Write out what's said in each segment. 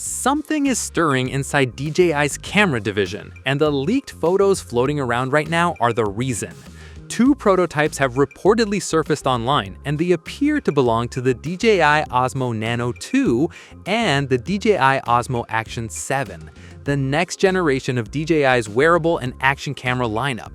Something is stirring inside DJI's camera division, and the leaked photos floating around right now are the reason. Two prototypes have reportedly surfaced online, and they appear to belong to the DJI Osmo Nano 2 and the DJI Osmo Action 7, the next generation of DJI's wearable and action camera lineup.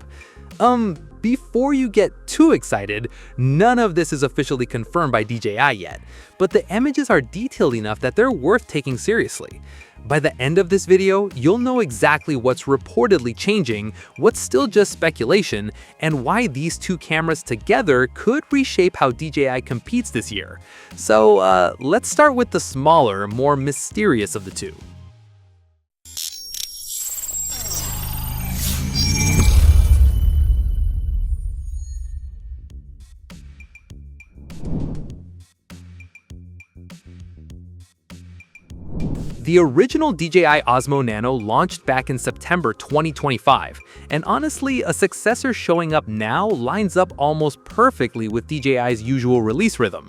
Before you get too excited, none of this is officially confirmed by DJI yet, but the images are detailed enough that they're worth taking seriously. By the end of this video, you'll know exactly what's reportedly changing, what's still just speculation, and why these two cameras together could reshape how DJI competes this year. So let's start with the smaller, more mysterious of the two. The original DJI Osmo Nano launched back in September 2025, and honestly, a successor showing up now lines up almost perfectly with DJI's usual release rhythm.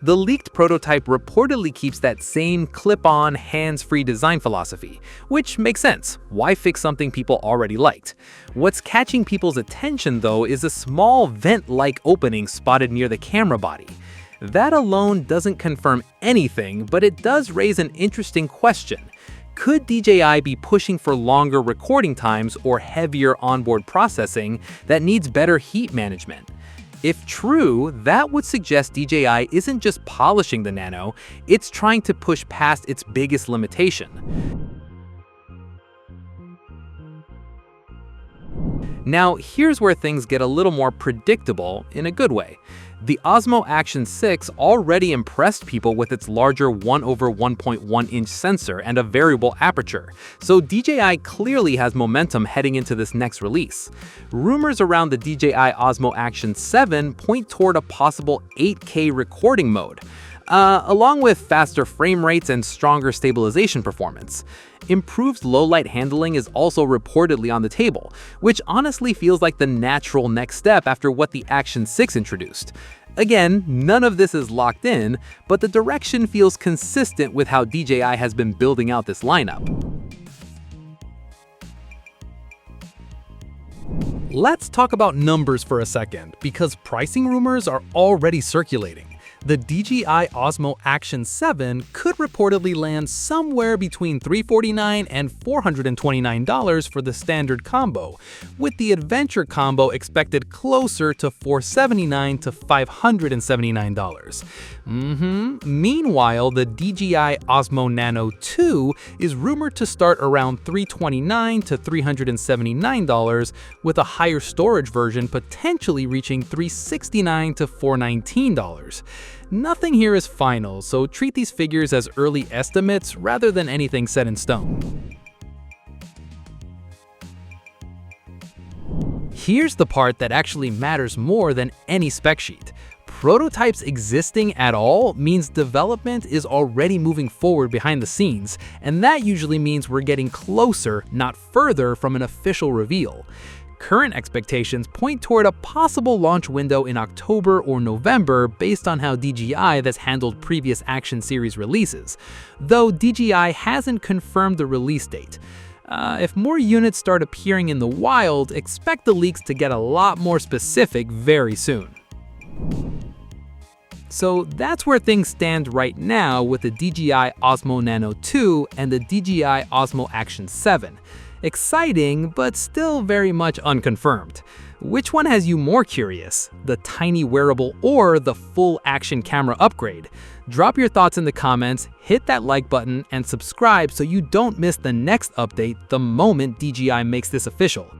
The leaked prototype reportedly keeps that same clip-on, hands-free design philosophy, which makes sense. Why fix something people already liked? What's catching people's attention, though, is a small vent-like opening spotted near the camera body. That alone doesn't confirm anything, but it does raise an interesting question. Could DJI be pushing for longer recording times or heavier onboard processing that needs better heat management? If true, that would suggest DJI isn't just polishing the Nano, it's trying to push past its biggest limitation. Now, here's where things get a little more predictable in a good way. The Osmo Action 6 already impressed people with its larger 1/1.1-inch sensor and a variable aperture, so DJI clearly has momentum heading into this next release. Rumors around the DJI Osmo Action 7 point toward a possible 8K recording mode, along with faster frame rates and stronger stabilization performance. Improved low-light handling is also reportedly on the table, which honestly feels like the natural next step after what the Action 6 introduced. Again, none of this is locked in, but the direction feels consistent with how DJI has been building out this lineup. Let's talk about numbers for a second, because pricing rumors are already circulating. The DJI Osmo Action 7 could reportedly land somewhere between $349 and $429 for the standard combo, with the adventure combo expected closer to $479 to $579. Meanwhile, the DJI Osmo Nano 2 is rumored to start around $329 to $379, with a higher storage version potentially reaching $369 to $419. Nothing here is final, so treat these figures as early estimates rather than anything set in stone. Here's the part that actually matters more than any spec sheet. Prototypes existing at all means development is already moving forward behind the scenes, and that usually means we're getting closer, not further, from an official reveal. Current expectations point toward a possible launch window in October or November based on how DJI has handled previous Action series releases, though DJI hasn't confirmed the release date. If more units start appearing in the wild, expect the leaks to get a lot more specific very soon. So that's where things stand right now with the DJI Osmo Nano 2 and the DJI Osmo Action 7. Exciting, but still very much unconfirmed. Which one has you more curious? The tiny wearable or the full action camera upgrade? Drop your thoughts in the comments, hit that like button, and subscribe so you don't miss the next update the moment DJI makes this official.